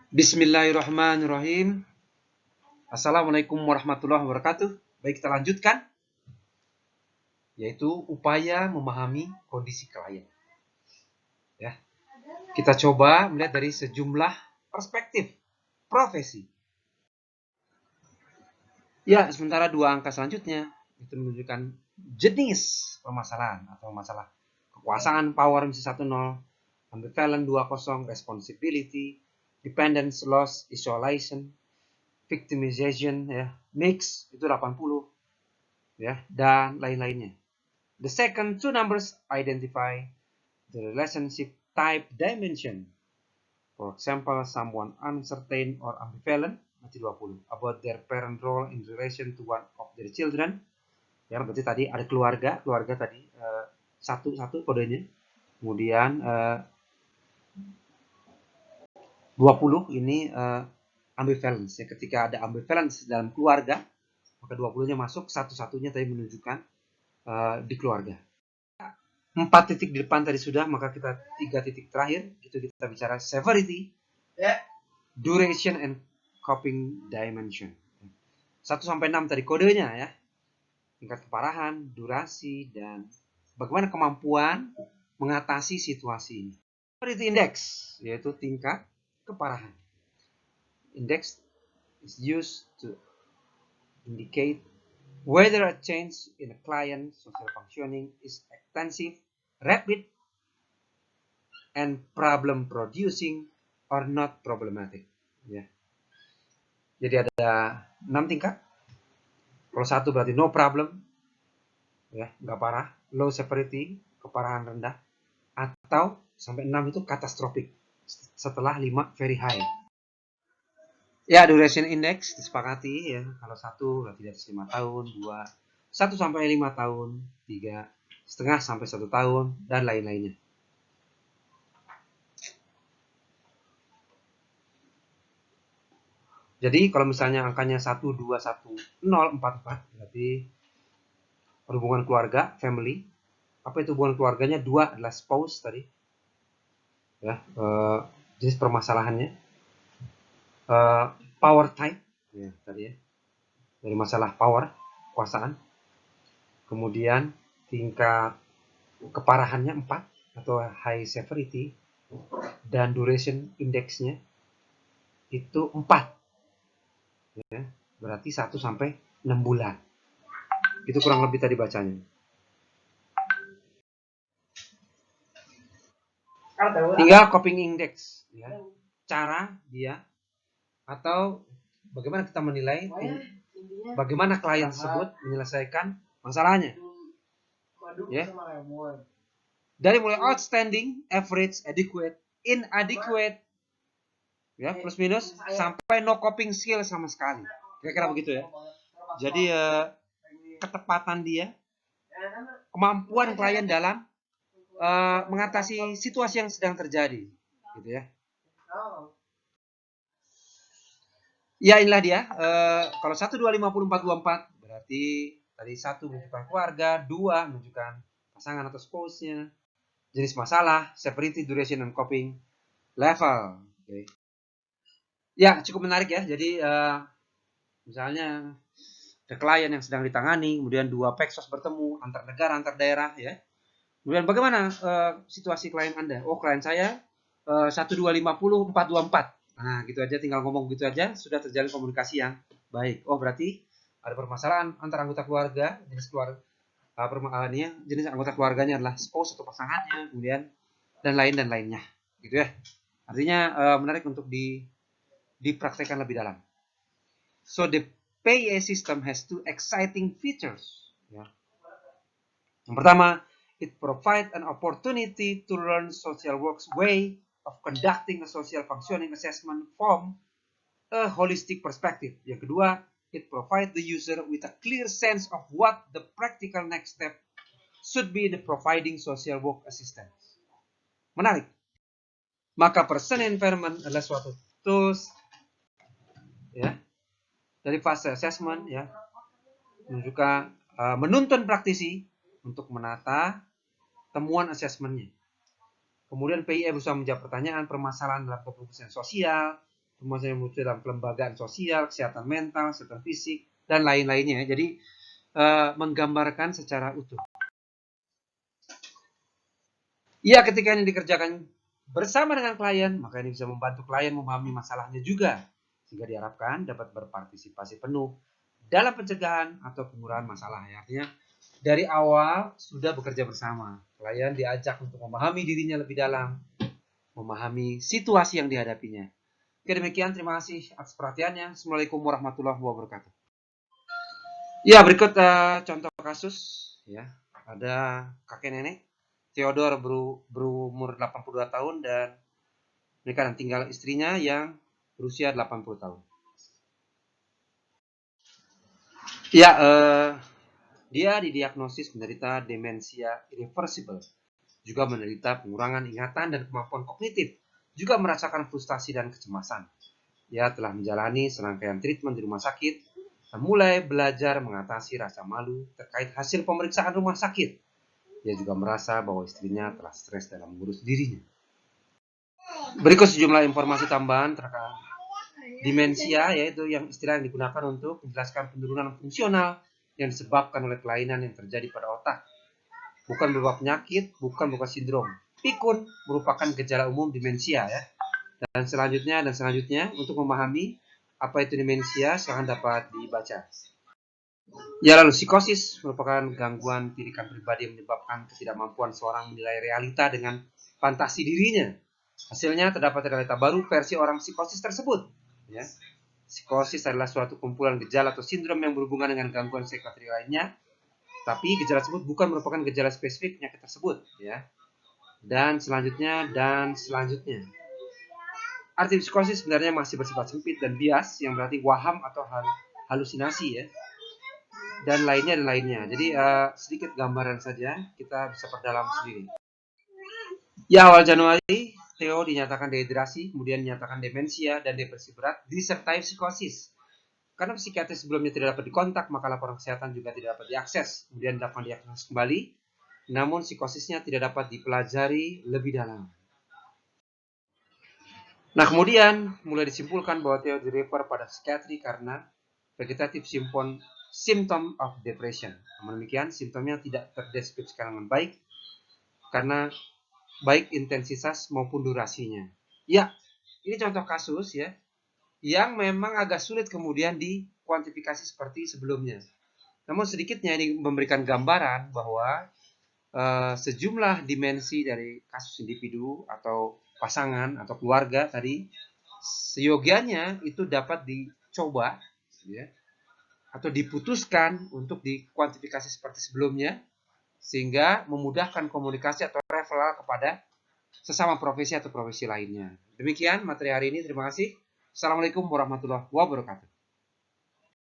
Bismillahirrahmanirrahim. Assalamualaikum warahmatullahi wabarakatuh. Baik, kita lanjutkan, yaitu upaya memahami kondisi klien. Ya, kita coba melihat dari sejumlah perspektif profesi. Ya, sementara dua angka selanjutnya itu menunjukkan jenis permasalahan atau masalah kekuasaan, power misalnya 10, ambivalent 20, responsibility, dependence, loss, isolation, victimization, ya, mix itu 80, ya, dan lain-lainnya. The second two numbers identify the relationship type dimension. For example, someone uncertain or ambivalent, berarti 20, about their parent role in relation to one of their children. Ya, berarti tadi ada keluarga tadi satu kodenya. Kemudian 20 ini ambivalence. Ya, ketika ada ambivalence dalam keluarga, maka 20-nya masuk, satu-satunya tadi menunjukkan di keluarga. 4 titik di depan tadi sudah, maka kita 3 titik terakhir itu kita bicara severity, duration, and coping dimension. 1 sampai 6 tadi kodenya, ya, tingkat keparahan, durasi, dan bagaimana kemampuan mengatasi situasi ini. Severity index, yaitu tingkat keparahan. Index is used to indicate whether a change in a client's social functioning is extensive, rapid, and problem producing or not problematic. Ya. Jadi ada 6 tingkat. Kalau 1 berarti no problem, ya, nggak parah. Low severity, keparahan rendah. Atau sampai 6 itu catastrophic. Setelah 5 very high. Ya, duration index disepakati, ya. Kalau 1 berarti di atas 5 tahun, 2 1 sampai 5 tahun, 3 setengah sampai 1 tahun, dan lain-lainnya. Jadi kalau misalnya angkanya 1, 2, 1, 0, 4, 4, berarti hubungan keluarga, family. Apa itu hubungan keluarganya? 2 adalah spouse tadi. Ya, jenis permasalahannya. Power type, ya, tadi ya. Dari masalah power, kekuasaan. Kemudian tingkat keparahannya 4 atau high severity, dan duration indexnya itu 4. Ya, berarti 1 sampai 6 bulan. Itu kurang lebih tadi bacanya. Tinggal coping index, ya. Cara dia atau bagaimana kita menilai bagaimana klien tersebut menyelesaikan masalahnya. Ya. Dari mulai outstanding, average, adequate, inadequate, ya, plus minus, sampai no coping skill sama sekali. Kira-kira begitu, ya. Jadi ketepatan dia, kemampuan klien dalam mengatasi situasi yang sedang terjadi, gitu ya. Ya, inilah dia. Kalau 1, 2, 5, 4, 24 berarti tadi 1 menunjukkan keluarga, 2 menunjukkan pasangan atau spouse-nya, jenis masalah, severity, duration, dan coping level. Okay. Ya, cukup menarik, ya. Jadi misalnya ada klien yang sedang ditangani, kemudian 2 peksos bertemu antar negara, antar daerah, ya. Kemudian bagaimana situasi klien Anda? Oh, klien saya 1, 2, 50, 4, 24. Nah, gitu aja, tinggal ngomong gitu aja, sudah terjalin komunikasi yang baik. Oh, berarti ada permasalahan antara anggota keluarga, jenis keluarga, jenis anggota keluarganya adalah spouse atau pasangannya, kemudian dan lainnya, gitu ya. Artinya menarik untuk dipraktekkan lebih dalam. So the PA system has 2 exciting features. Ya. Yang pertama, it provides an opportunity to learn social work's way of conducting a social functioning assessment from a holistic perspective. Yang kedua, it provides the user with a clear sense of what the practical next step should be in the providing social work assistance. Menarik. Maka person environment adalah suatu tools, ya, dari fase assessment, ya, menunjukkan menuntun praktisi untuk menata temuan asesmennya. Kemudian PIE berusaha menjawab pertanyaan permasalahan dalam keprofesian sosial, permasalahan yang muncul dalam kelembagaan sosial, kesehatan mental, kesehatan fisik, dan lain-lainnya. Jadi menggambarkan secara utuh. Ya, ketika ini dikerjakan bersama dengan klien, maka ini bisa membantu klien memahami masalahnya juga, sehingga diharapkan dapat berpartisipasi penuh dalam pencegahan atau pengurangan masalah. Artinya dari awal sudah bekerja bersama. Klien diajak untuk memahami dirinya lebih dalam, memahami situasi yang dihadapinya. Oke, demikian. Terima kasih atas perhatiannya. Assalamualaikum warahmatullahi wabarakatuh. Ya, berikut contoh kasus. Ya, ada kakek nenek Theodore berumur 82 tahun dan menikah dan tinggal istrinya yang berusia 80 tahun. Ya, dia didiagnosis menderita demensia irreversible, juga menderita pengurangan ingatan dan kemampuan kognitif, juga merasakan frustasi dan kecemasan. Ia telah menjalani serangkaian treatment di rumah sakit, dan mulai belajar mengatasi rasa malu terkait hasil pemeriksaan rumah sakit. Ia juga merasa bahwa istrinya telah stres dalam mengurus dirinya. Berikut sejumlah informasi tambahan terkait demensia, yaitu yang istilah yang digunakan untuk menjelaskan penurunan fungsional yang disebabkan oleh kelainan yang terjadi pada otak. Bukan berupa penyakit, bukan berupa sindrom. Pikun merupakan gejala umum demensia ya. Dan selanjutnya untuk memahami apa itu demensia silahkan dapat dibaca. Ya, lalu psikosis merupakan gangguan tirikan pribadi yang menyebabkan ketidakmampuan seorang menilai realita dengan fantasi dirinya. Hasilnya terdapat realita baru versi orang psikosis tersebut. Ya. Psikosis adalah suatu kumpulan gejala atau sindrom yang berhubungan dengan gangguan psikiatri lainnya, tapi gejala tersebut bukan merupakan gejala spesifik penyakit tersebut. Ya. Dan selanjutnya. Arti psikosis sebenarnya masih bersifat sempit dan bias, yang berarti waham atau halusinasi ya. Dan lainnya. Jadi sedikit gambaran saja, kita bisa perdalam sendiri. Ya, awal Januari, Theo dinyatakan dehidrasi, kemudian dinyatakan demensia dan depresi berat, disertai psikosis. Karena psikiatris sebelumnya tidak dapat dikontak, maka laporan kesehatan juga tidak dapat diakses. Kemudian dapat diakses kembali, namun psikosisnya tidak dapat dipelajari lebih dalam. Nah, kemudian mulai disimpulkan bahwa Theo direfer pada psikiatri karena vegetative symptom of depression. Namun demikian, simptomnya tidak terdeskripsikan dengan baik karena baik intensitas maupun durasinya. Ya, ini contoh kasus ya yang memang agak sulit kemudian dikuantifikasi seperti sebelumnya. Namun sedikitnya ini memberikan gambaran bahwa sejumlah dimensi dari kasus individu atau pasangan atau keluarga tadi seyogianya itu dapat dicoba ya, atau diputuskan untuk dikuantifikasi seperti sebelumnya, sehingga memudahkan komunikasi atau referral kepada sesama profesi atau profesi lainnya. Demikian materi hari ini. Terima kasih. Assalamualaikum warahmatullahi wabarakatuh.